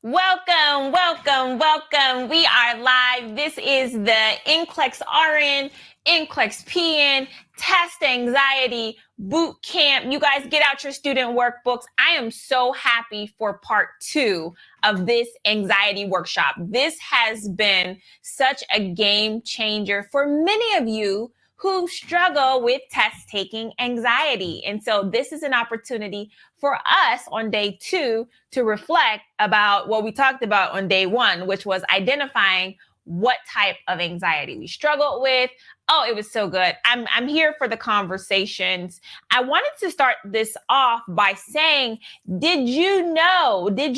Welcome, welcome, welcome. We are live. This is the NCLEX RN, NCLEX PN Test Anxiety Boot Camp. You guys get out your student workbooks. I am so happy for part 2 of this anxiety workshop. This has been such a game changer for many of you who struggle with test taking anxiety. And so this is an opportunity for us on day 2 to reflect about what we talked about on day 1, which was identifying what type of anxiety we struggled with. Oh, it was so good. I'm here for the conversations. I wanted to start this off by saying, did you know that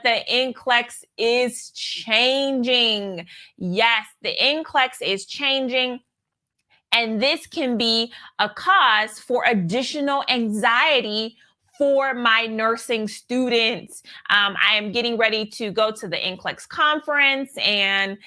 the NCLEX is changing? Yes, the NCLEX is changing. And this can be a cause for additional anxiety for my nursing students. I am getting ready to go to the NCLEX conference, and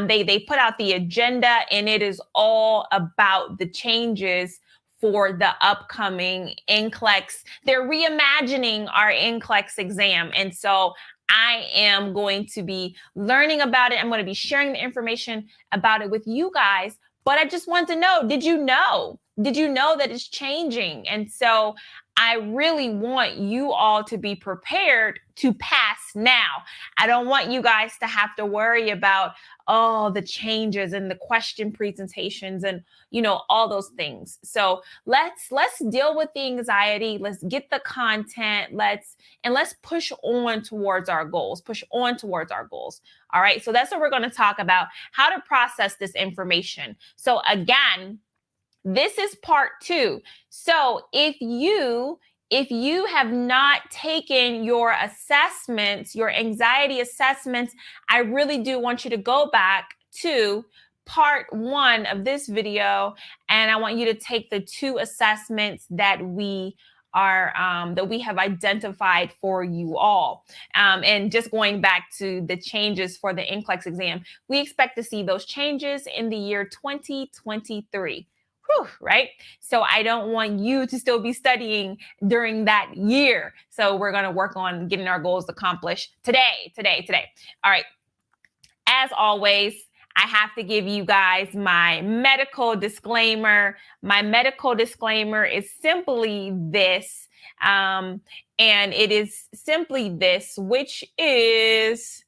they put out the agenda, and it is all about the changes for the upcoming NCLEX. They're reimagining our NCLEX exam. And so I am going to be learning about it. I'm going to be sharing the information about it with you guys. But I just want to know, did you know that it's changing? And so I really want you all to be prepared to pass now. I don't want you guys to have to worry about, the changes and the question presentations and, all those things. So let's deal with the anxiety. Let's get the content. Let's push on towards our goals. All right. So that's what we're going to talk about, how to process this information. So again, this is part 2. So if you have not taken your assessments, your anxiety assessments, I really do want you to go back to part 1 of this video, and I want you to take the 2 assessments that we have identified for you all. And just going back to the changes for the NCLEX exam, we expect to see those changes in the year 2023. Right? So I don't want you to still be studying during that year. So we're going to work on getting our goals accomplished today. All right. As always, I have to give you guys my medical disclaimer. My medical disclaimer is simply this, and it is simply this, which is,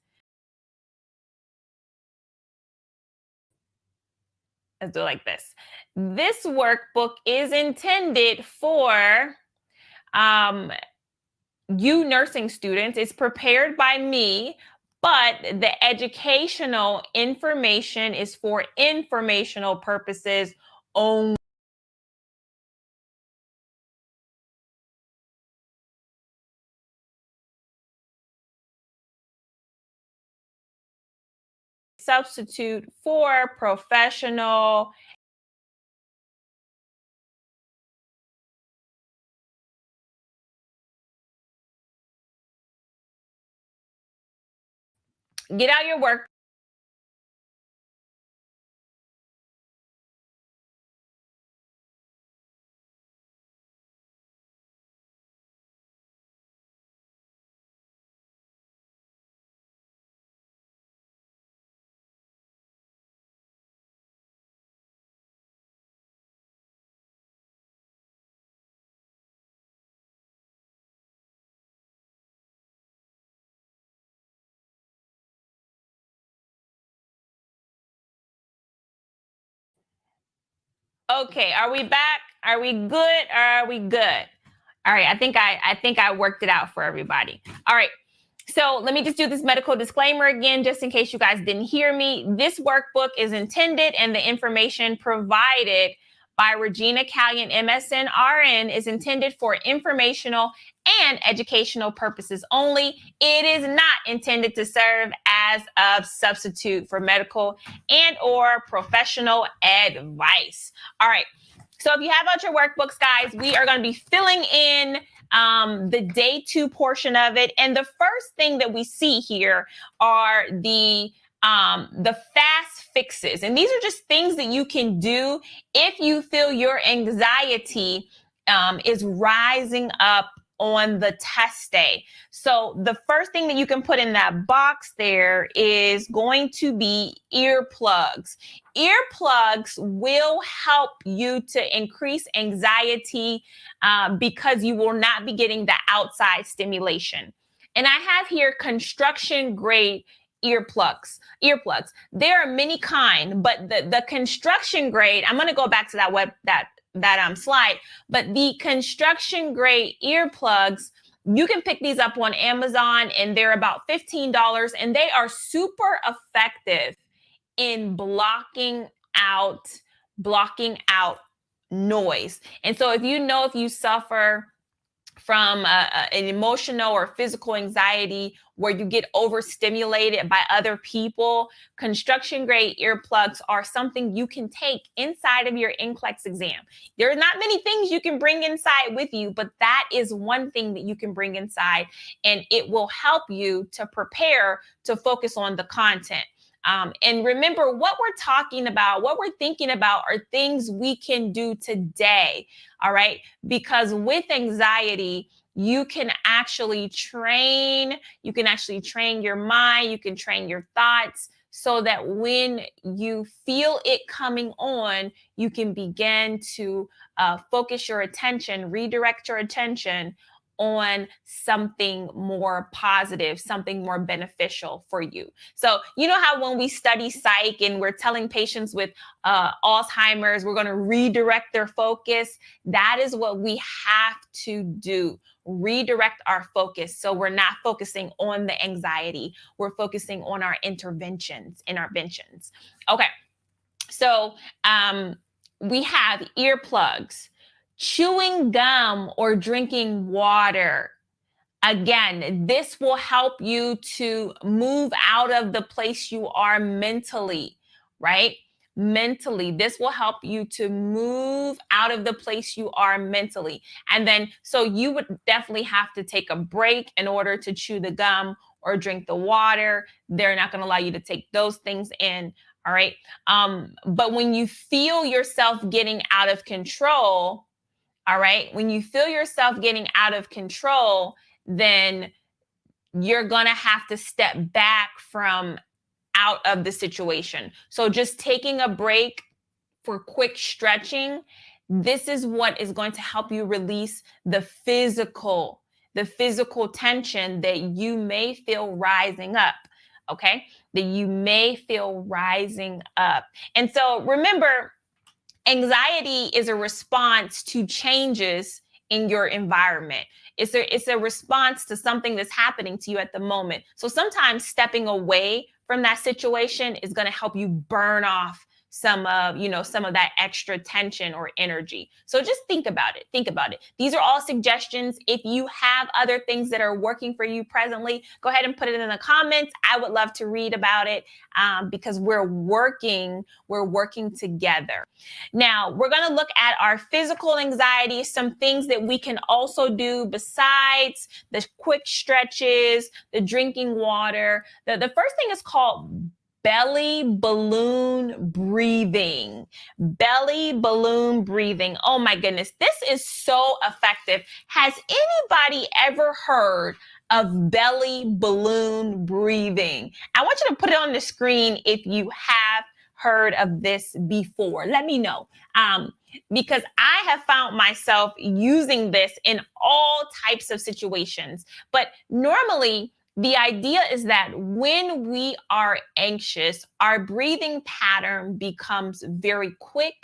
let's do it like this. This workbook is intended for you nursing students. It's prepared by me, but the educational information is for informational purposes only. Substitute for professional. Get out your work. Okay, are we back? Are we good? Are we good? All right, I think I worked it out for everybody. All right. So let me just do this medical disclaimer again, just in case you guys didn't hear me. This workbook is intended, and the information provided by Regina Callion, MSN RN, is intended for informational and educational purposes only. It is not intended to serve as a substitute for medical and or professional advice. All right. So if you have out your workbooks, guys, we are going to be filling in the day 2 portion of it. And the first thing that we see here are the fast fixes. And these are just things that you can do if you feel your anxiety is rising up on the test day. So the first thing that you can put in that box there is going to be earplugs. Earplugs will help you to increase anxiety because you will not be getting the outside stimulation. And I have here construction grade earplugs. There are many kind, but the construction grade, I'm going to go back to that slide, but the construction grade earplugs, you can pick these up on Amazon and they're about $15 and they are super effective in blocking out noise. And so if you suffer from an emotional or physical anxiety where you get overstimulated by other people, construction grade earplugs are something you can take inside of your NCLEX exam. There are not many things you can bring inside with you, but that is one thing that you can bring inside, and it will help you to prepare to focus on the content. And remember, what we're talking about, what we're thinking about are things we can do today, all right? Because with anxiety, you can actually train your mind, you can train your thoughts so that when you feel it coming on, you can begin to focus your attention, redirect your attention on something more positive, something more beneficial for you. So you know how when we study psych and we're telling patients with Alzheimer's, we're going to redirect their focus. That is what we have to do. Redirect our focus. So we're not focusing on the anxiety. We're focusing on our interventions. Okay. So we have earplugs. Chewing gum or drinking water. Again, this will help you to move out of the place you are mentally, right? Mentally, this will help you to move out of the place you are mentally. And then, so you would definitely have to take a break in order to chew the gum or drink the water. They're not going to allow you to take those things in. All right. But when you feel yourself getting out of control, all right, when you feel yourself getting out of control, then you're going to have to step back from out of the situation. So just taking a break for quick stretching, this is what is going to help you release the physical tension that you may feel rising up. Okay, that you may feel rising up. And so remember, anxiety is a response to changes in your environment. It's a response to something that's happening to you at the moment. So sometimes stepping away from that situation is going to help you burn off some of that extra tension or energy. So just think about it. These are all suggestions. If you have other things that are working for you presently, go ahead and put it in the comments. I would love to read about it because we're working together. Now, we're going to look at our physical anxiety, some things that we can also do besides the quick stretches, the drinking water. The first thing is called belly balloon breathing. Belly balloon breathing. Oh my goodness, this is so effective. Has anybody ever heard of belly balloon breathing? I want you to put it on the screen if you have heard of this before. Let me know. Because I have found myself using this in all types of situations. But normally, the idea is that when we are anxious, our breathing pattern becomes very quick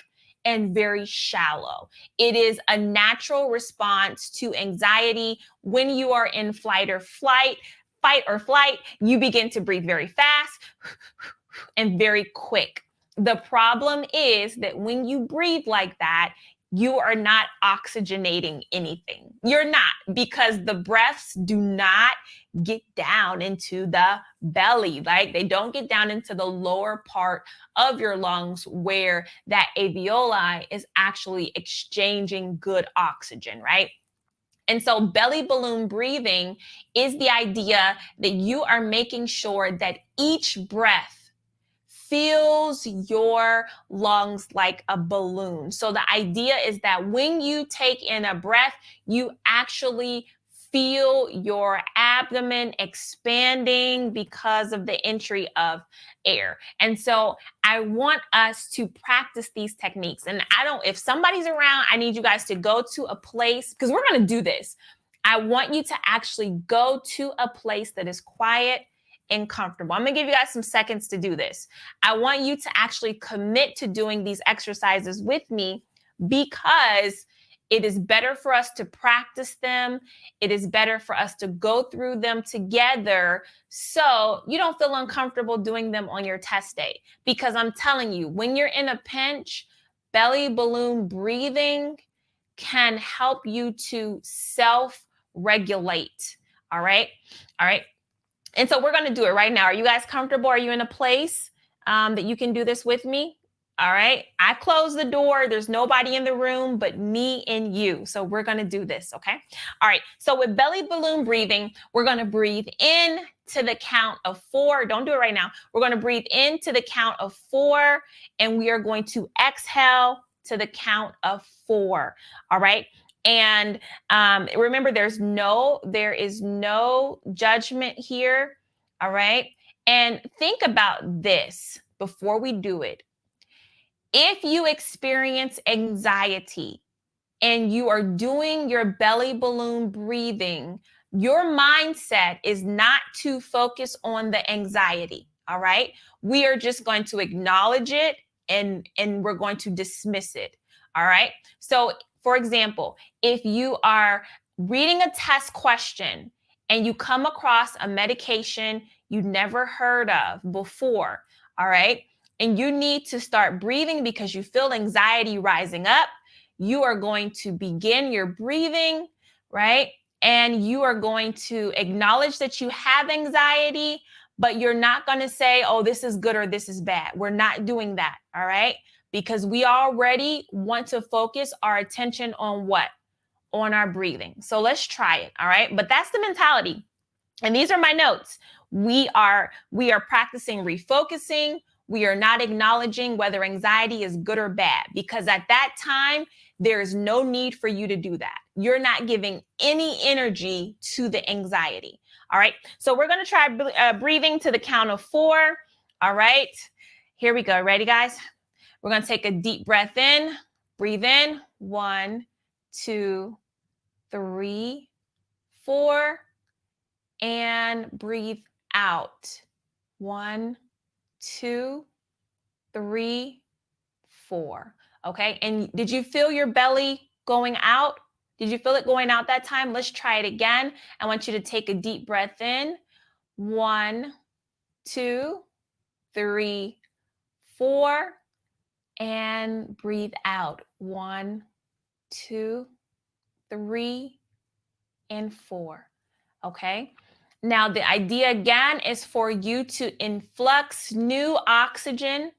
and very shallow. It is a natural response to anxiety. When you are in fight or flight, you begin to breathe very fast and very quick. The problem is that when you breathe like that, you are not oxygenating anything. You're not, because the breaths do not get down into the belly, right? They don't get down into the lower part of your lungs where that alveoli is actually exchanging good oxygen, right? And so belly balloon breathing is the idea that you are making sure that each breath fills your lungs like a balloon. So the idea is that when you take in a breath, you actually feel your abdomen expanding because of the entry of air. And so I want us to practice these techniques. And if somebody's around, I need you guys to go to a place, because we're going to do this. I want you to actually go to a place that is quiet and comfortable. I'm going to give you guys some seconds to do this. I want you to actually commit to doing these exercises with me, because it is better for us to practice them. It is better for us to go through them together so you don't feel uncomfortable doing them on your test day. Because I'm telling you, when you're in a pinch, belly balloon breathing can help you to self-regulate. All right. All right. And so we're going to do it right now. Are you guys comfortable? Are you in a place that you can do this with me? All right. I close the door. There's nobody in the room but me and you. So we're going to do this. Okay. All right. So with belly balloon breathing, we're going to breathe in to the count of 4. Don't do it right now. We're going to breathe in to the count of 4, and we are going to exhale to the count of 4. All right. And remember, there is no judgment here. All right. And think about this before we do it. If you experience anxiety and you are doing your belly balloon breathing, your mindset is not to focus on the anxiety. All right. We are just going to acknowledge it and we're going to dismiss it. All right. So, for example, if you are reading a test question and you come across a medication you never heard of before, all right, and you need to start breathing because you feel anxiety rising up, you are going to begin your breathing, right? And you are going to acknowledge that you have anxiety, but you're not going to say, oh, this is good or this is bad. We're not doing that, all right? Because we already want to focus our attention on what? On our breathing. So let's try it, all right? But that's the mentality. And these are my notes. We are practicing refocusing. We are not acknowledging whether anxiety is good or bad, because at that time, there is no need for you to do that. You're not giving any energy to the anxiety. All right. So we're going to try breathing to the count of 4. All right. Here we go. Ready, guys? We're going to take a deep breath in. Breathe in. 1, 2, 3, 4. And breathe out. 1, 2, 3, 4. Okay. And did you feel your belly going out? Did you feel it going out that time? Let's try it again. I want you to take a deep breath in. 1, 2, 3, 4. And breathe out. 1, 2, 3, and 4. Okay. Now, the idea again is for you to influx new oxygen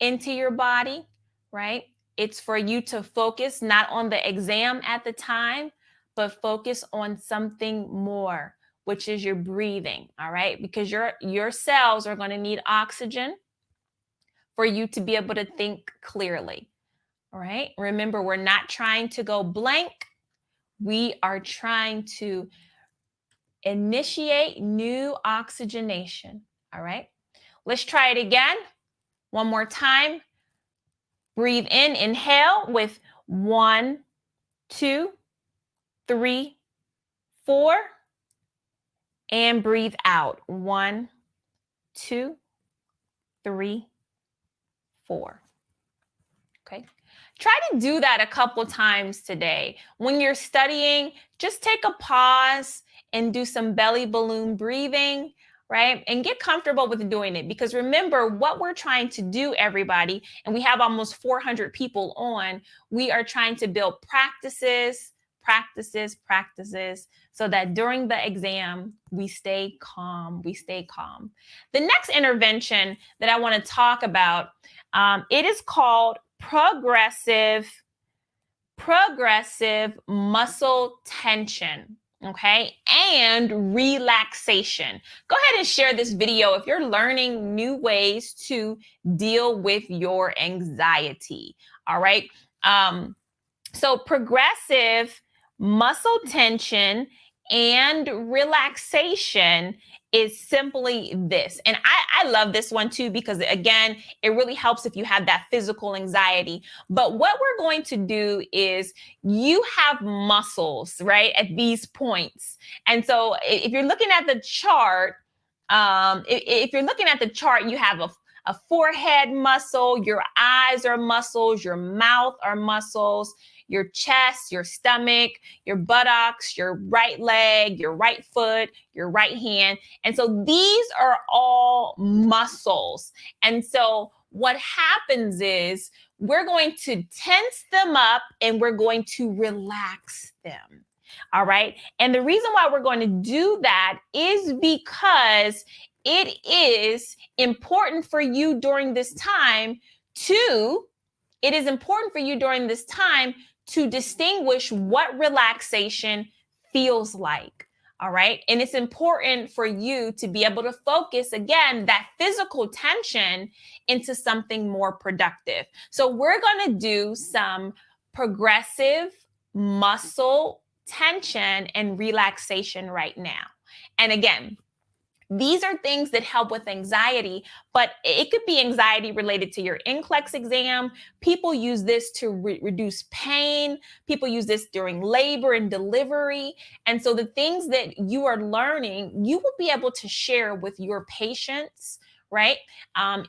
into your body, right? It's for you to focus not on the exam at the time, but focus on something more, which is your breathing, all right? Because your cells are going to need oxygen for you to be able to think clearly, all right? Remember, we're not trying to go blank. We are trying to initiate new oxygenation. All right. Let's try it again. One more time. Breathe in, inhale with 1, 2, 3, 4. And breathe out. 1, 2, 3, 4. Okay. Try to do that a couple times today. When you're studying, just take a pause and do some belly balloon breathing, right? And get comfortable with doing it, because remember what we're trying to do, everybody, and we have almost 400 people on, we are trying to build practices, so that during the exam, we stay calm, The next intervention that I want to talk about, it is called progressive muscle tension. Okay, and relaxation. Go ahead and share this video if you're learning new ways to deal with your anxiety. All right. So progressive muscle tension and relaxation is simply this. And I love this one too, because again, it really helps if you have that physical anxiety. But what we're going to do is you have muscles, right, at these points. And so if you're looking at the chart, if you're looking at the chart, you have a forehead muscle, your eyes are muscles, your mouth are muscles, your chest, your stomach, your buttocks, your right leg, your right foot, your right hand. And so these are all muscles. And so what happens is we're going to tense them up and we're going to relax them. All right. And the reason why we're going to do that is because it is important for you during this time to distinguish what relaxation feels like. All right. And it's important for you to be able to focus, again, that physical tension into something more productive. So we're going to do some progressive muscle tension and relaxation right now. And again, these are things that help with anxiety, but it could be anxiety related to your NCLEX exam. People use this to reduce pain. People use this during labor and delivery. And so the things that you are learning, you will be able to share with your patients, right?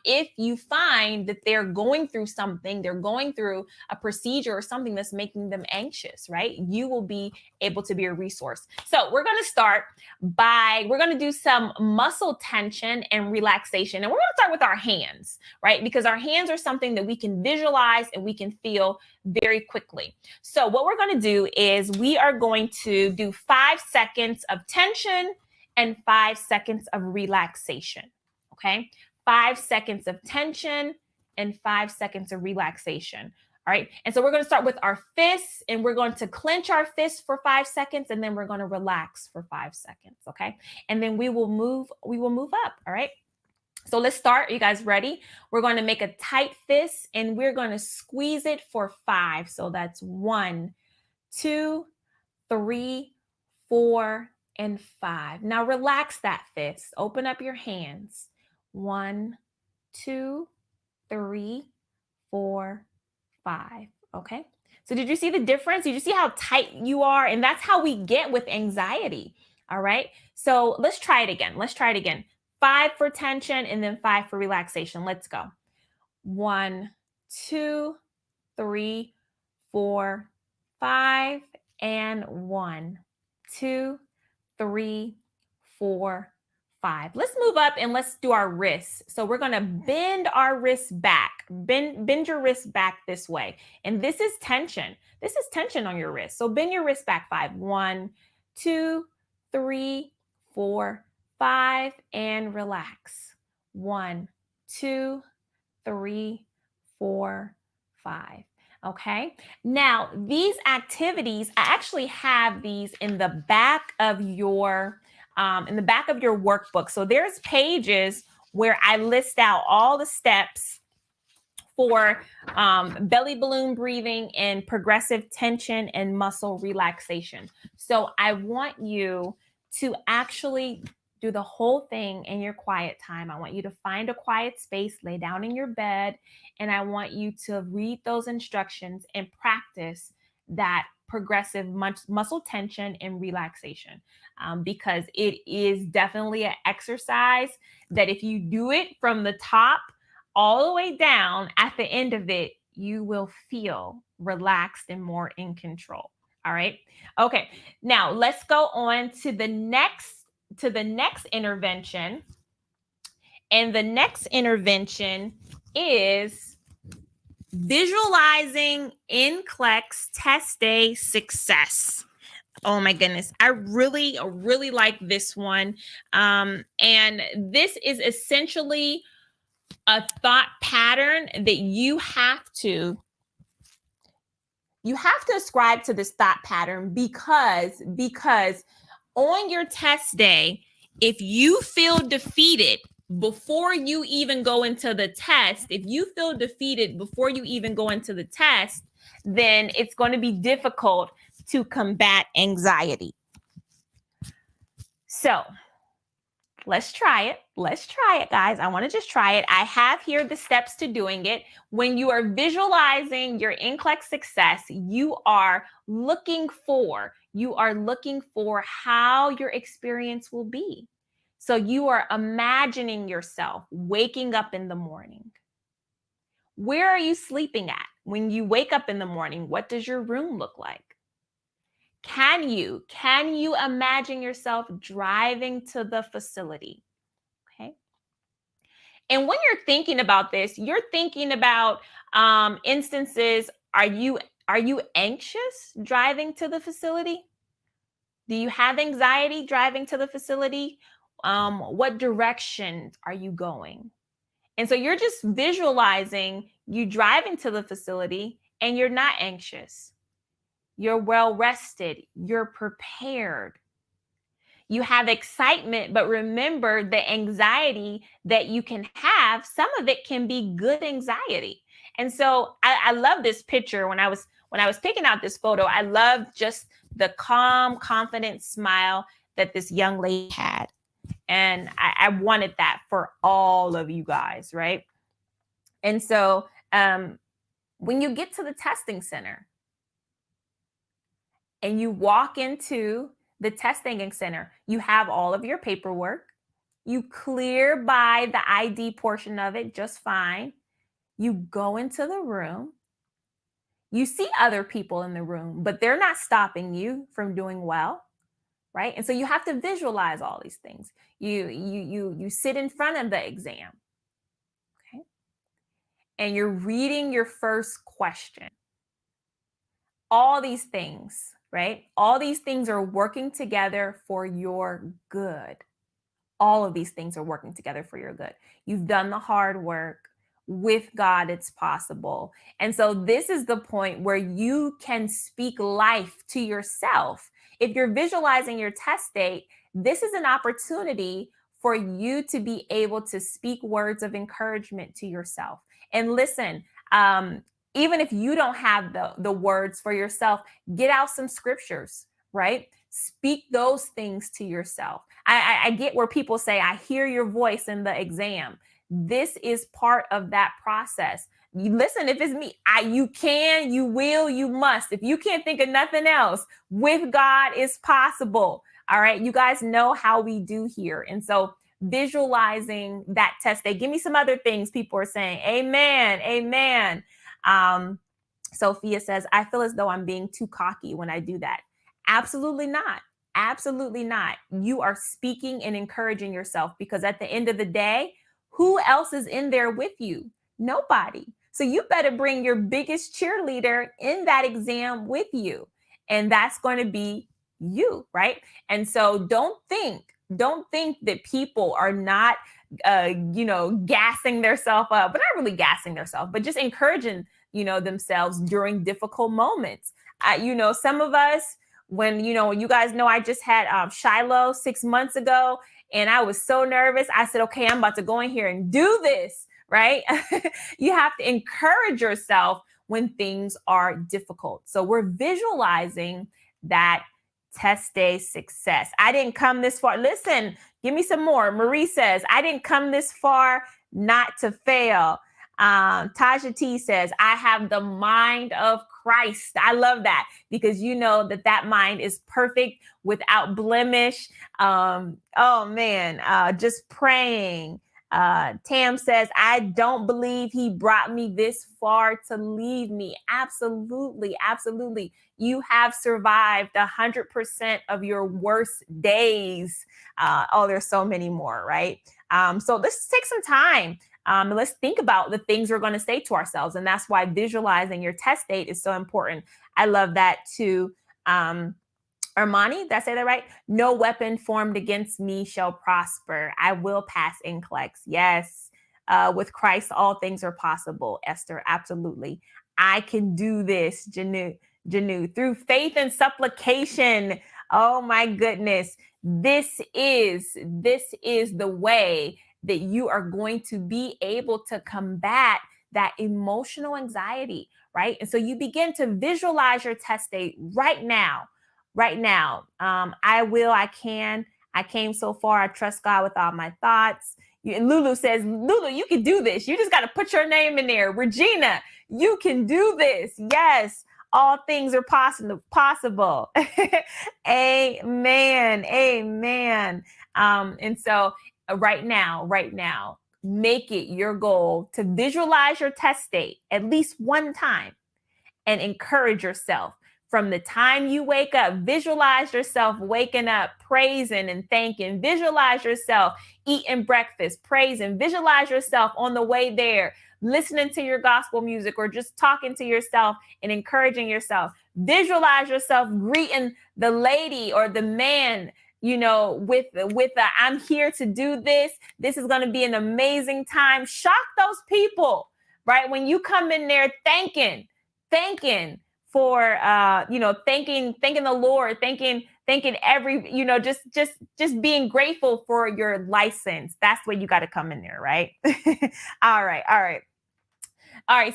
If you find that they're going through something, they're going through a procedure or something that's making them anxious, right? You will be able to be a resource. So we're going to start we're going to do some muscle tension and relaxation. And we're going to start with our hands, right? Because our hands are something that we can visualize and we can feel very quickly. So what we're going to do is we are going to do 5 seconds of tension and 5 seconds of relaxation. Okay, 5 seconds of tension and 5 seconds of relaxation. All right. And so we're going to start with our fists and we're going to clench our fists for 5 seconds and then we're going to relax for 5 seconds. Okay. And then we will move up. All right. So let's start. Are you guys ready? We're going to make a tight fist and we're going to squeeze it for 5. So that's 1, 2, 3, 4, and 5. Now relax that fist. Open up your hands. 1, 2, 3, 4, 5. Okay. So did you see the difference? Did you see how tight you are? And that's how we get with anxiety. All right. So let's try it again. 5 for tension and then 5 for relaxation. Let's go. 1, 2, 3, 4, 5, and 1, 2, 3, 4, 5. Let's move up and let's do our wrists. So we're going to bend our wrists back. Bend your wrists back this way. And this is tension. This is tension on your wrist. So bend your wrist back 5. 1, 2, 3, 4, 5, and relax. 1, 2, 3, 4, 5. Okay. Now, these activities, I actually have these in the back of your workbook. So there's pages where I list out all the steps for belly balloon breathing and progressive tension and muscle relaxation. So I want you to actually do the whole thing in your quiet time. I want you to find a quiet space, lay down in your bed, and I want you to read those instructions and practice that progressive muscle tension and relaxation, because it is definitely an exercise that if you do it from the top all the way down, at the end of it, you will feel relaxed and more in control. All right. Okay. Now let's go on to the next intervention. And the next intervention is visualizing NCLEX test day success. Oh my goodness. I really like this one. And this is essentially a thought pattern that you have to ascribe to this thought pattern because on your test day, if you feel defeated before you even go into the test, then it's going to be difficult to combat anxiety. So let's try it. Let's try it, guys. I want to just try it. I have here the steps to doing it. When you are visualizing your NCLEX success, you are looking for how your experience will be. So you are imagining yourself waking up in the morning. Where are you sleeping at? When you wake up in the morning, what does your room look like? Can you imagine yourself driving to the facility? Okay. And when you're thinking about this, you're thinking about instances. Are you anxious driving to the facility? Do you have anxiety driving to the facility? What direction are you going? And so you're just visualizing you driving to the facility and you're not anxious. You're well rested. You're prepared. You have excitement, but remember the anxiety that you can have, some of it can be good anxiety. And so I love this picture. When I was picking out this photo, I love just the calm, confident smile that this young lady had. And I wanted that for all of you guys, right? And so when you get to the testing center and you walk into the testing center, you have all of your paperwork. You clear by the ID portion of it just fine. You go into the room. You see other people in the room, but they're not stopping you from doing well, right? And so you have to visualize all these things. You sit in front of the exam, okay? And you're reading your first question. All these things, right? All these things are working together for your good. All of these things are working together for your good. You've done the hard work. With God, it's possible. And so this is the point where you can speak life to yourself. If you're visualizing your test date, this is an opportunity for you to be able to speak words of encouragement to yourself. And listen, even if you don't have the words for yourself, get out some scriptures, right? Speak those things to yourself. I get where people say, I hear your voice in the exam. This is part of that process. You listen, if it's me, you can, you will, you must. If you can't think of nothing else, with God is possible. All right. You guys know how we do here. And so visualizing that test day. Give me some other things people are saying. Amen. Amen. Sophia says, I feel as though I'm being too cocky when I do that. Absolutely not. Absolutely not. You are speaking and encouraging yourself, because at the end of the day, who else is in there with you? Nobody. So you better bring your biggest cheerleader in that exam with you. And that's going to be you, right? And so don't think that people are not, gassing themselves up, but not really gassing themselves, but just encouraging, themselves during difficult moments. Some of us, when you guys know, I just had Shiloh 6 months ago, and I was so nervous. I said, okay, I'm about to go in here and do this, right? You have to encourage yourself when things are difficult. So we're visualizing that test day success. I didn't come this far. Listen, give me some more. Marie says, I didn't come this far not to fail. Tasha T says, I have the mind of Christ. I love that, because you know that mind is perfect, without blemish. Just praying. Tam says, I don't believe he brought me this far to leave me. Absolutely. Absolutely. You have survived 100% of your worst days. There's so many more, right? So let's take some time. Let's think about the things we're going to say to ourselves. And that's why visualizing your test date is so important. I love that too. Armani, did I say that right? No weapon formed against me shall prosper. I will pass NCLEX. Yes. With Christ, all things are possible. Esther, absolutely. I can do this, Janu, through faith and supplication. Oh my goodness. This is the way that you are going to be able to combat that emotional anxiety, right? And so you begin to visualize your test date right now. I will, I can, I came so far. I trust God with all my thoughts. And Lulu says, Lulu, you can do this. You just got to put your name in there. Regina, you can do this. Yes, all things are possible. Amen. Amen. And so right now, make it your goal to visualize your test date at least one time and encourage yourself. From the time you wake up, visualize yourself waking up, praising and thanking. Visualize yourself eating breakfast, praising. Visualize yourself on the way there, listening to your gospel music or just talking to yourself and encouraging yourself. Visualize yourself greeting the lady or the man, with I'm here to do this. This is going to be an amazing time. Shock those people, right? When you come in there thanking for thanking the Lord, thanking every, just being grateful for your license. That's where you got to come in there, right? All right.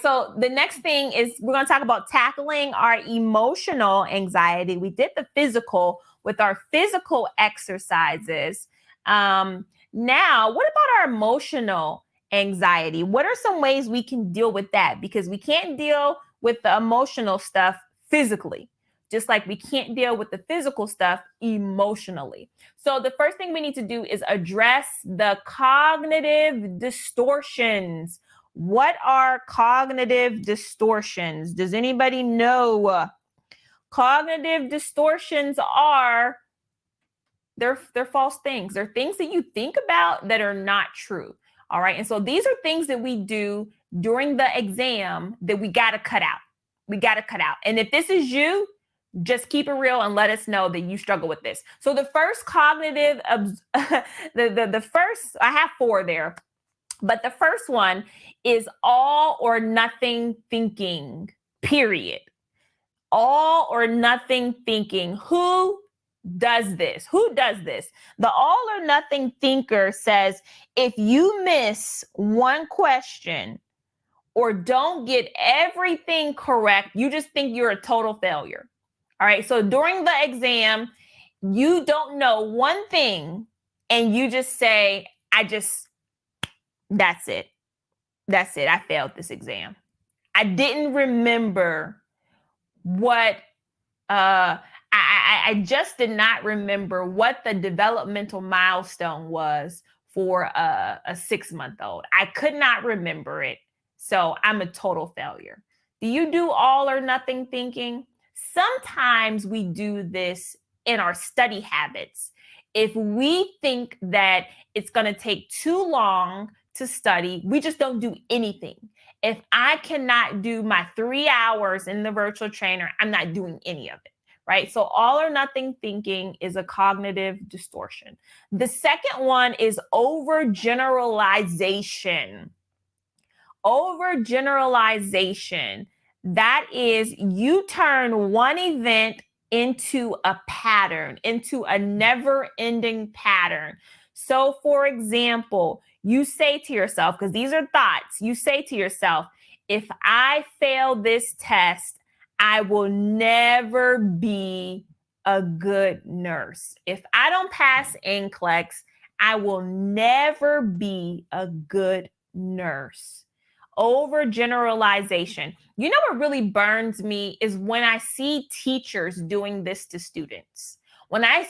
So the next thing is we're going to talk about tackling our emotional anxiety. We did the physical with our physical exercises. Now, what about our emotional anxiety? What are some ways we can deal with that? Because we can't deal with the emotional stuff physically, just like we can't deal with the physical stuff emotionally. So the first thing we need to do is address the cognitive distortions. What are cognitive distortions? Does anybody know? Cognitive distortions are they're false things. They're things that you think about that are not true. All right. And so these are things that we do during the exam that we got to cut out. And if this is you, just keep it real and let us know that you struggle with this. So the first cognitive, the first, I have 4 there, but the first one is all or nothing thinking, period. All or nothing thinking. Who does this? The all or nothing thinker says, if you miss one question or don't get everything correct, you just think you're a total failure. All right. So during the exam, you don't know one thing and you just say, that's it. I failed this exam. I didn't remember what, I just did not remember what the developmental milestone was for a 6-month-old. I could not remember it. So I'm a total failure. Do you do all or nothing thinking? Sometimes we do this in our study habits. If we think that it's going to take too long to study, we just don't do anything. If I cannot do my 3 hours in the virtual trainer, I'm not doing any of it, right? So all or nothing thinking is a cognitive distortion. The second one is overgeneralization. Overgeneralization. That is, you turn one event into a pattern, into a never-ending pattern. So, for example, you say to yourself, because these are thoughts, you say to yourself, if I fail this test, I will never be a good nurse. If I don't pass NCLEX, I will never be a good nurse. Overgeneralization. You know what really burns me is when I see teachers doing this to students. When I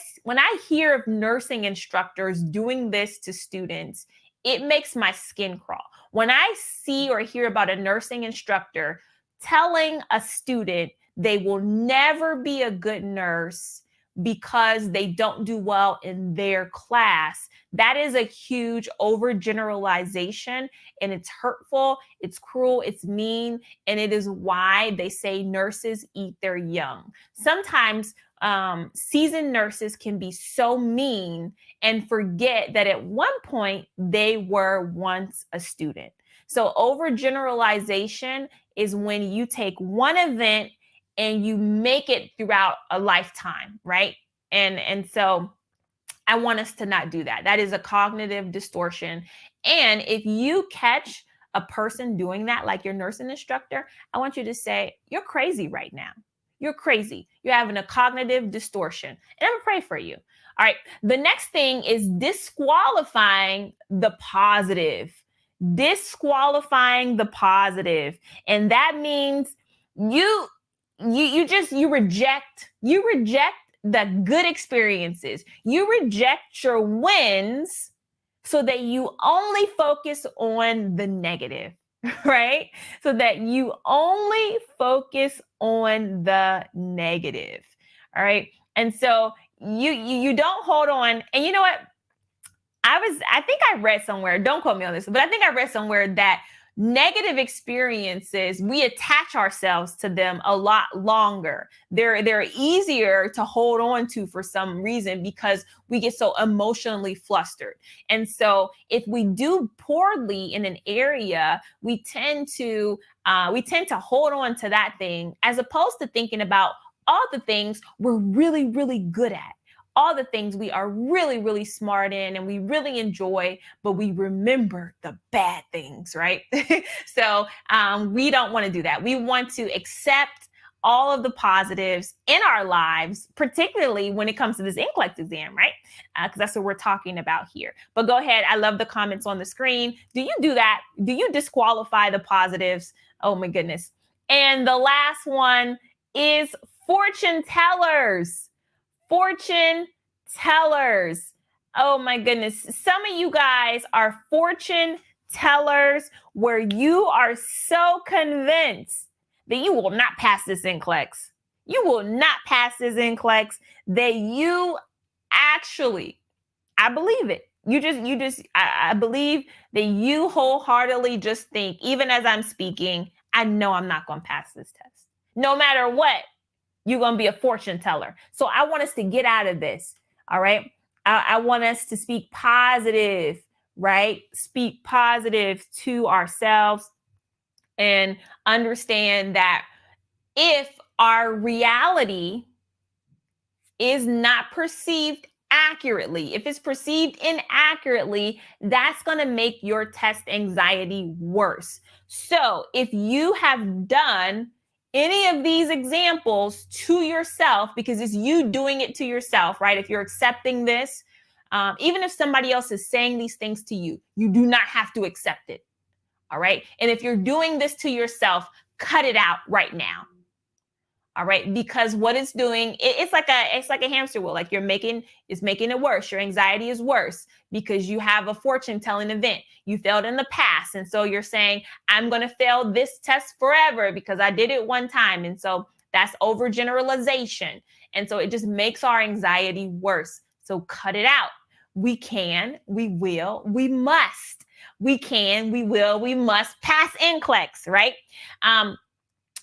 hear of nursing instructors doing this to students, it makes my skin crawl. When I see or hear about a nursing instructor telling a student they will never be a good nurse because they don't do well in their class, that is a huge overgeneralization, and it's hurtful, it's cruel, it's mean, and it is why they say nurses eat their young. Sometimes seasoned nurses can be so mean and forget that at one point they were once a student. So overgeneralization is when you take one event and you make it throughout a lifetime, right? And so I want us to not do that. That is a cognitive distortion. And if you catch a person doing that, like your nursing instructor, I want you to say, you're crazy right now. You're crazy. You're having a cognitive distortion. And I'm gonna pray for you. All right. The next thing is disqualifying the positive. Disqualifying the positive. And that means you reject the good experiences. You reject your wins so that you only focus on the negative, right? So that you only focus on the negative. All right. And so you don't hold on. And you know what? I think I read somewhere, don't quote me on this, but I think I read somewhere that negative experiences, we attach ourselves to them a lot longer. They're easier to hold on to for some reason because we get so emotionally flustered. And so if we do poorly in an area, we tend to hold on to that thing as opposed to thinking about all the things we're really, really good at, all the things we are really, really smart in and we really enjoy, but we remember the bad things, right? So we don't want to do that. We want to accept all of the positives in our lives, particularly when it comes to this NCLEX exam, right? Because that's what we're talking about here. But go ahead. I love the comments on the screen. Do you do that? Do you disqualify the positives? Oh my goodness. And the last one is fortune tellers. Fortune tellers. Oh my goodness. Some of you guys are fortune tellers where you are so convinced that you will not pass this NCLEX. You will not pass this NCLEX, that you actually, I believe it. I believe that you wholeheartedly just think, even as I'm speaking, I know I'm not going to pass this test. No matter what, you're going to be a fortune teller. So I want us to get out of this. All right. I want us to speak positive, right? Speak positive to ourselves and understand that if our reality is not perceived accurately, if it's perceived inaccurately, that's going to make your test anxiety worse. So if you have done any of these examples to yourself, because it's you doing it to yourself, right? If you're accepting this, even if somebody else is saying these things to you, you do not have to accept it. All right. And if you're doing this to yourself, cut it out right now. All right. Because what it's doing, it's like a hamster wheel. Like it's making it worse. Your anxiety is worse because you have a fortune telling event. You failed in the past. And so you're saying, I'm going to fail this test forever because I did it one time. And so that's overgeneralization. And so it just makes our anxiety worse. So cut it out. We can, we will, we must. We can, we will, we must pass NCLEX, right?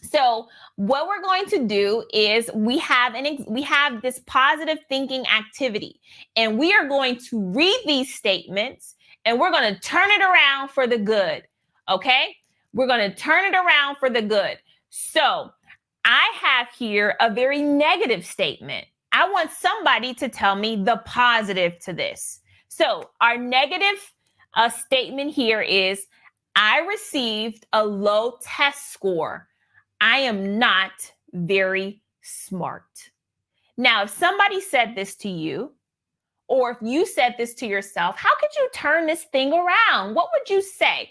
So what we're going to do is we have this positive thinking activity, and we are going to read these statements and we're going to turn it around for the good. Okay. We're going to turn it around for the good. So I have here a very negative statement. I want somebody to tell me the positive to this. So our negative statement here is, I received a low test score. I am not very smart. Now, if somebody said this to you, or if you said this to yourself, how could you turn this thing around? What would you say?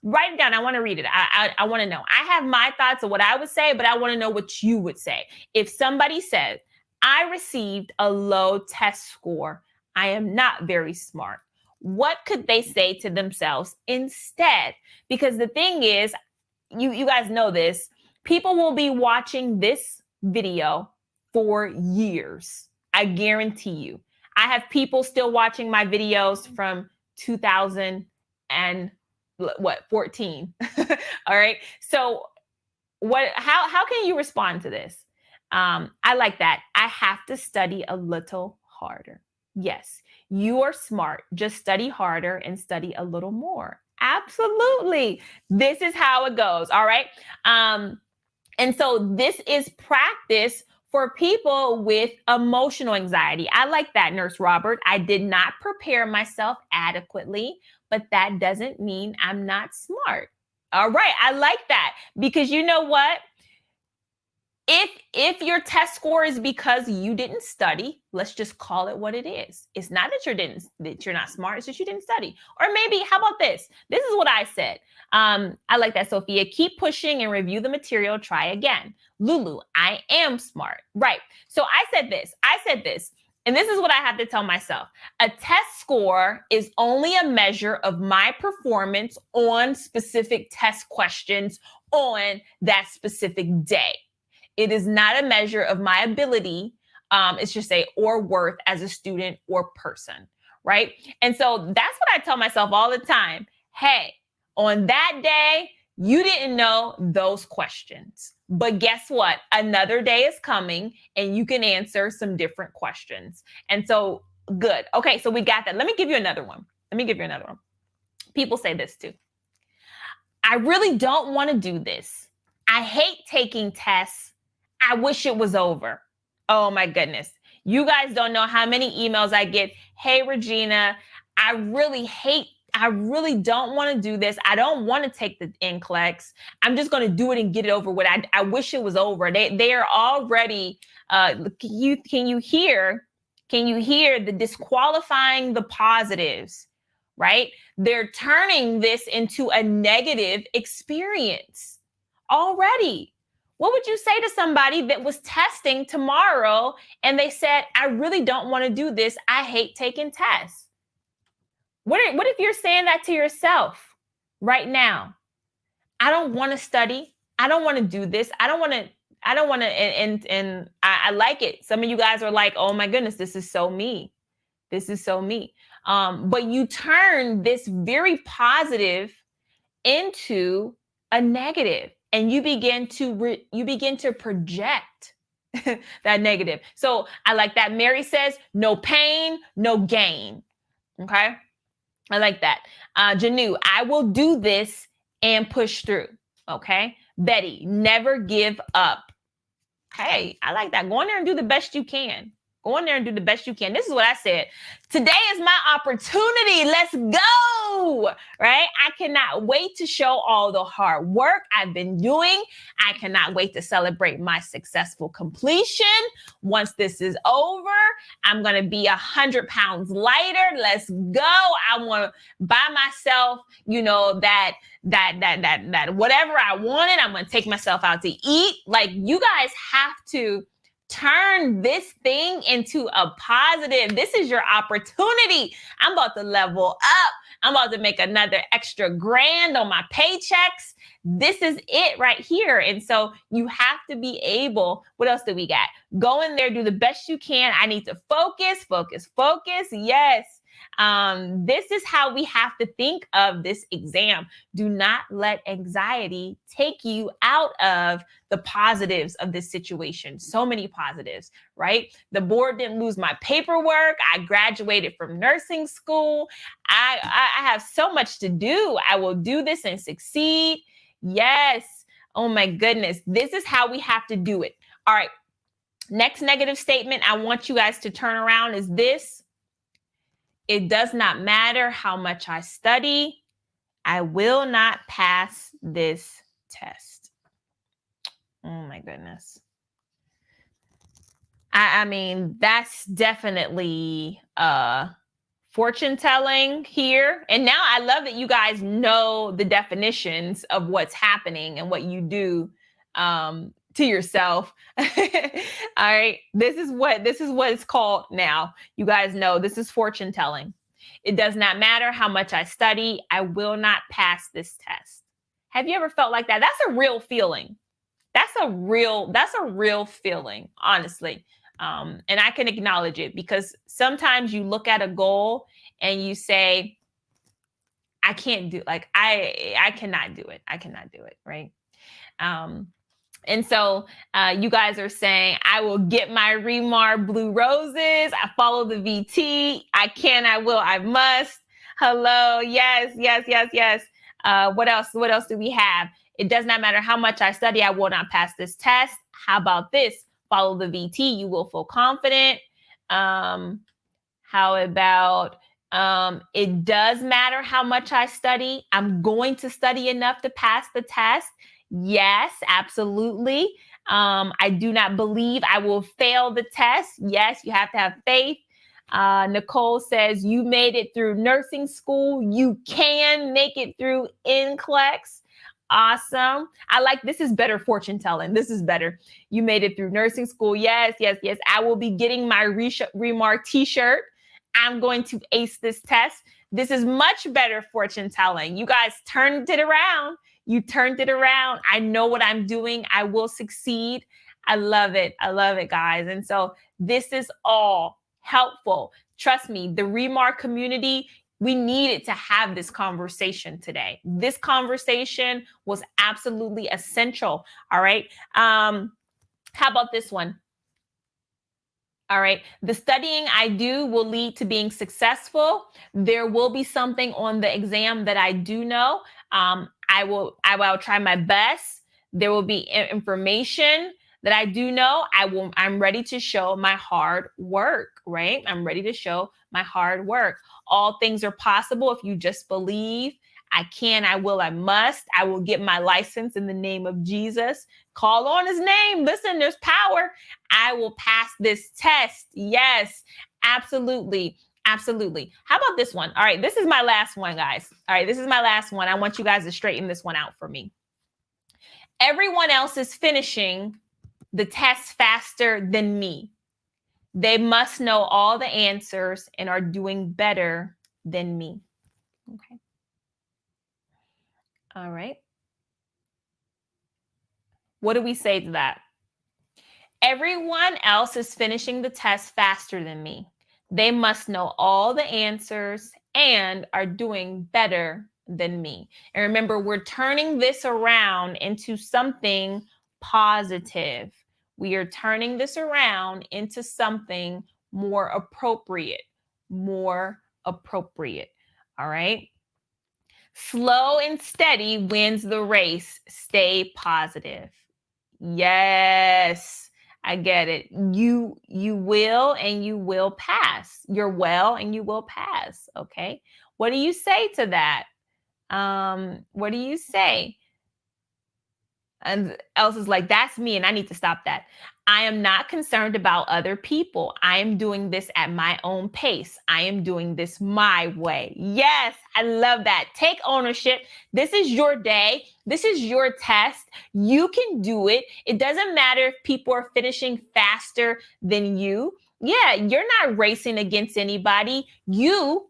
Write it down. I want to read it. I want to know. I have my thoughts of what I would say, but I want to know what you would say. If somebody said, I received a low test score, I am not very smart, what could they say to themselves instead? Because the thing is, you guys know this, people will be watching this video for years. I guarantee you. I have people still watching my videos from 2014. All right. So how can you respond to this? I like that. I have to study a little harder. Yes, you are smart. Just study harder and study a little more. Absolutely. This is how it goes. All right. And so this is practice for people with emotional anxiety. I like that, Nurse Robert. I did not prepare myself adequately, but that doesn't mean I'm not smart. All right. I like that because you know what? If your test score is because you didn't study, let's just call it what it is. It's not that you're not smart, it's just you didn't study. Or maybe, how about this? This is what I said. I like that, Sophia. Keep pushing and review the material. Try again. Lulu, I am smart. Right. So I said this. And this is what I have to tell myself. A test score is only a measure of my performance on specific test questions on that specific day. It is not a measure of my ability, it's just or worth as a student or person, right? And so that's what I tell myself all the time. Hey, on that day, you didn't know those questions. But guess what? Another day is coming and you can answer some different questions. And so, good. Okay, so we got that. Let me give you another one. People say this too. I really don't want to do this. I hate taking tests. I wish it was over. Oh my goodness. You guys don't know how many emails I get. Hey, Regina, I really don't want to do this. I don't want to take the NCLEX. I'm just going to do it and get it over with. I wish it was over. They are already, can you hear the disqualifying the positives, right? They're turning this into a negative experience already. What would you say to somebody that was testing tomorrow and they said, I really don't want to do this. I hate taking tests. What if you're saying that to yourself right now? I don't want to study. I don't want to do this. I like it. Some of you guys are like, oh my goodness, this is so me. But you turn this very positive into a negative. And you begin to project that negative. So I like that. Mary says, no pain, no gain. Okay. I like that. Janu, I will do this and push through. Okay. Betty, never give up. Hey, I like that. Go in there and do the best you can. This is what I said. Today is my opportunity. Let's go, right? I cannot wait to show all the hard work I've been doing. I cannot wait to celebrate my successful completion. Once this is over, I'm going to be 100 pounds lighter. Let's go. I want to buy myself, that whatever I wanted. I'm going to take myself out to eat. Like, you guys have to turn this thing into a positive. This is your opportunity. I'm about to level up. I'm about to make another extra grand on my paychecks. This is it right here. And so you have to be able, what else do we got? Go in there, do the best you can. I need to focus. Yes. This is how we have to think of this exam. Do not let anxiety take you out of the positives of this situation. So many positives, right? The board didn't lose my paperwork. I graduated from nursing school. I have so much to do. I will do this and succeed. Yes. Oh my goodness. This is how we have to do it. All right. Next negative statement I want you guys to turn around is this. It does not matter how much I study. I will not pass this test. Oh my goodness. I mean, that's definitely fortune telling here. And now I love that you guys know the definitions of what's happening and what you do to yourself. All right. This is what it's called now. You guys know this is fortune telling. It does not matter how much I study. I will not pass this test. Have you ever felt like that? That's a real feeling. That's a real feeling, honestly. And I can acknowledge it because sometimes you look at a goal and you say, I can't do, like, I cannot do it. I cannot do it. Right. And so you guys are saying, I will get my Remar blue roses. I follow the VT. I can, I will, I must. Hello. Yes. What else do we have? It does not matter how much I study. I will not pass this test. How about this? Follow the VT. You will feel confident. How about it does matter how much I study. I'm going to study enough to pass the test. Yes, absolutely. I do not believe I will fail the test. Yes, you have to have faith. Nicole says, you made it through nursing school. You can make it through NCLEX. Awesome. I like, this is better fortune telling. This is better. You made it through nursing school. Yes, yes, yes. I will be getting my Remar t-shirt. I'm going to ace this test. This is much better fortune telling. You guys turned it around. You turned it around. I know what I'm doing. I will succeed. I love it. I love it, guys. And so this is all helpful. Trust me, the Remar community, we needed to have this conversation today. This conversation was absolutely essential. All right. How about this one? All right. The studying I do will lead to being successful. There will be something on the exam that I do know. I will try my best. There will be information that I do know. I'm ready to show my hard work, right? I'm ready to show my hard work. All things are possible if you just believe. I can, I will, I must. I will get my license in the name of Jesus. Call on his name. Listen, there's power. I will pass this test. Yes, absolutely. Absolutely. How about this one? All right, this is my last one, guys. All right, this is my last one. I want you guys to straighten this one out for me. Everyone else is finishing the test faster than me. They must know all the answers and are doing better than me. Okay. All right. What do we say to that? Everyone else is finishing the test faster than me. They must know all the answers and are doing better than me. And remember, we're turning this around into something positive. We are turning this around into something more appropriate, more appropriate. All right. Slow and steady wins the race. Stay positive. Yes, I get it. You will and you will pass. You're well and you will pass. Okay. What do you say to that? What do you say? And Elsa's like, that's me, and I need to stop that. I am not concerned about other people. I am doing this at my own pace. I am doing this my way. Yes, I love that. Take ownership. This is your day. This is your test. You can do it. It doesn't matter if people are finishing faster than you. Yeah, you're not racing against anybody. You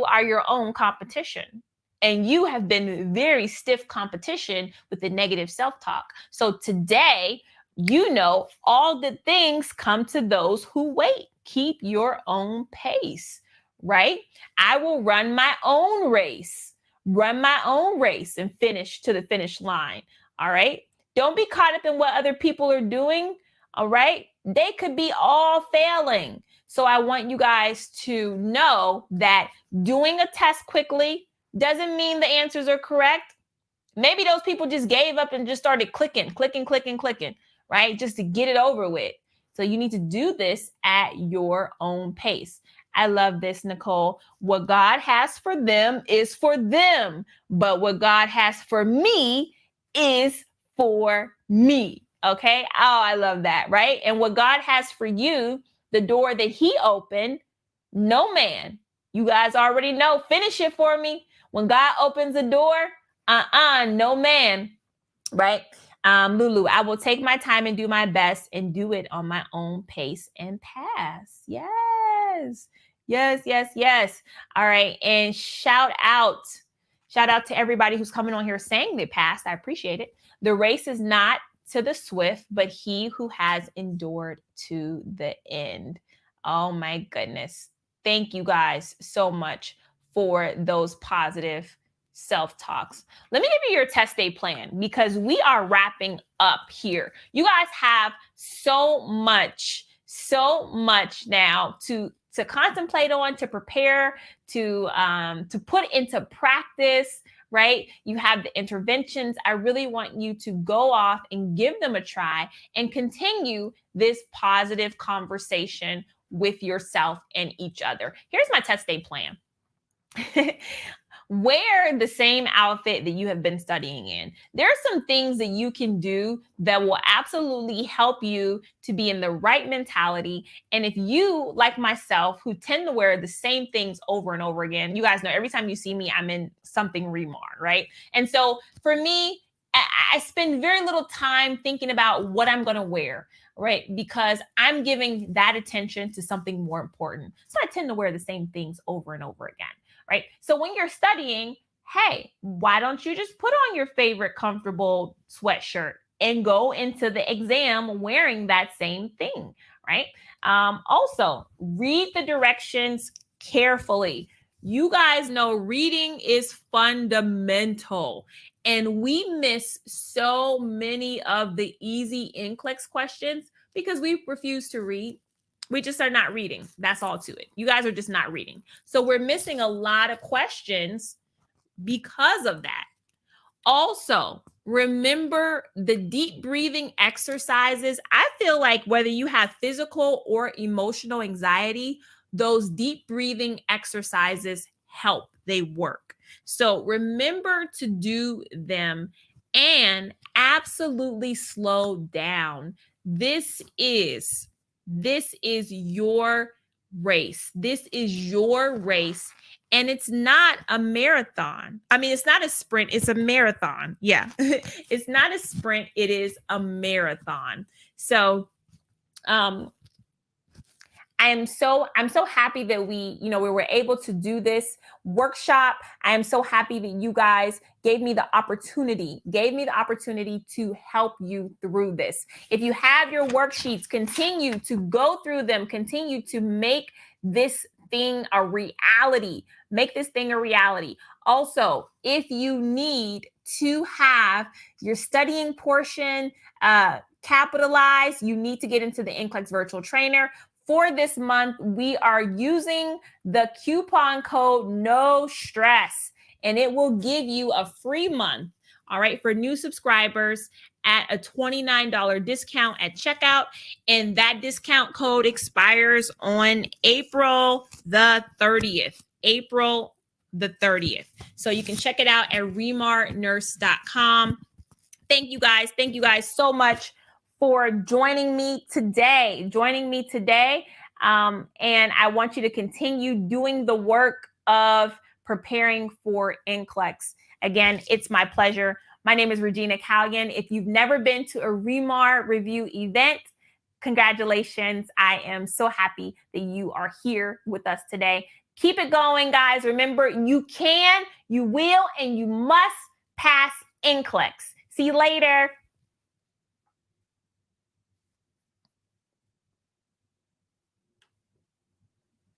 are your own competition. And you have been very stiff competition with the negative self-talk. So today, you know, all good things come to those who wait. Keep your own pace, right? I will run my own race, and finish to the finish line. All right. Don't be caught up in what other people are doing. All right. They could be all failing. So I want you guys to know that doing a test quickly doesn't mean the answers are correct. Maybe those people just gave up and just started clicking, right? Just to get it over with. So you need to do this at your own pace. I love this, Nicole. What God has for them is for them, but what God has for me is for me. Okay. Oh, I love that. Right. And what God has for you, the door that he opened, no man, you guys already know, finish it for me. When God opens a door, no man, right? Lulu, I will take my time and do my best and do it on my own pace and pass. Yes, yes, yes, yes. All right. And shout out to everybody who's coming on here saying they passed. I appreciate it. The race is not to the swift, but he who has endured to the end. Oh my goodness. Thank you guys so much for those positive self-talks. Let me give you your test day plan because we are wrapping up here. You guys have so much now to contemplate on, to prepare, to put into practice, right? You have the interventions. I really want you to go off and give them a try and continue this positive conversation with yourself and each other. Here's my test day plan. wear the same outfit that you have been studying in. There are some things that you can do that will absolutely help you to be in the right mentality. And if you, like myself, who tend to wear the same things over and over again, you guys know every time you see me, I'm in something Remar, right? And so for me, I spend very little time thinking about what I'm going to wear, right? Because I'm giving that attention to something more important. So I tend to wear the same things over and over again, right? So when you're studying, hey, why don't you just put on your favorite comfortable sweatshirt and go into the exam wearing that same thing, right? Also, read the directions carefully. You guys know reading is fundamental. And we miss so many of the easy NCLEX questions because we refuse to read. We just are not reading. That's all to it. You guys are just not reading. So we're missing a lot of questions because of that. Also, remember the deep breathing exercises. I feel like whether you have physical or emotional anxiety, those deep breathing exercises help. They work. So remember to do them and absolutely slow down. This is your race. This is your race. And it's not a marathon. I mean, it's not a sprint, it's a marathon. Yeah. It's not a sprint, it is a marathon. So I'm so happy that we were able to do this workshop. I am so happy that you guys gave me the opportunity to help you through this. If you have your worksheets, continue to go through them, continue to make this thing a reality. Make this thing a reality. Also, if you need to have your studying portion capitalized, you need to get into the NCLEX virtual trainer. For this month, we are using the coupon code No Stress, and it will give you a free month, all right, for new subscribers at a $29 discount at checkout. And that discount code expires on April the 30th. April the 30th. So you can check it out at remarnurse.com. Thank you guys so much for joining me today. And I want you to continue doing the work of preparing for NCLEX. Again, it's my pleasure. My name is Regina Callion. If you've never been to a Remar review event, congratulations. I am so happy that you are here with us today. Keep it going, guys. Remember, you can, you will, and you must pass NCLEX. See you later.